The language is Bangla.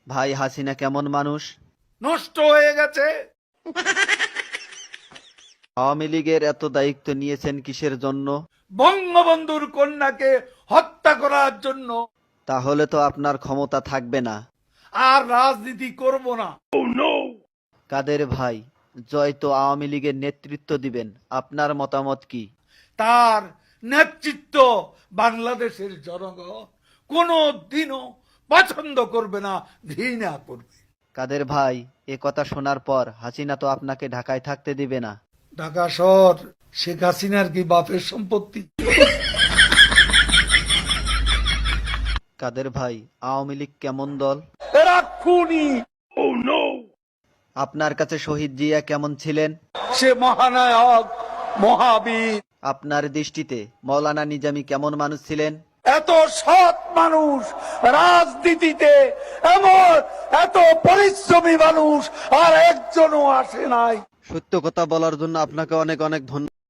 ভাই হাসিনা কেমন মানুষ? নষ্ট হয়ে গেছে। আওয়ামী লীগের এত দায়িত্ব নিয়েছেন কিসের জন্য? বঙ্গবন্ধুর কন্যাকে হত্যা করার জন্য। তাহলে তো আপনার ক্ষমতা থাকবে না। আর রাজনীতি করব না। কাদের ভাই, জয় তো আওয়ামী লীগের নেতৃত্ব দিবেন, আপনার মতামত কি? তার নেতৃত্ব বাংলাদেশের জনগণ কোনো দিনও পছন্দ করবে না, ঘৃণা করবে। কাদের ভাই, এ কথা শোনার পর হাসিনা তো আপনাকে ঢাকায় থাকতে দিবে না। ঢাকা শহর শেখ হাসিনার কি বাপের সম্পত্তি? কাদের ভাই, আওয়ামী লীগ কেমন দল? এরা খুনি। আপনার কাছে শহীদ জিয়া কেমন ছিলেন? সে মহানায়ক, মহাবীর। আপনার দৃষ্টিতে মৌলানা নিজামী কেমন মানুষ ছিলেন? এত সৎ মানুষ রাজনীতিতে, এমন এত পরিশ্রমী মানুষ আর একজনও আসে নাই। সত্য কথা বলার জন্য আপনাকে অনেক অনেক ধন্যবাদ।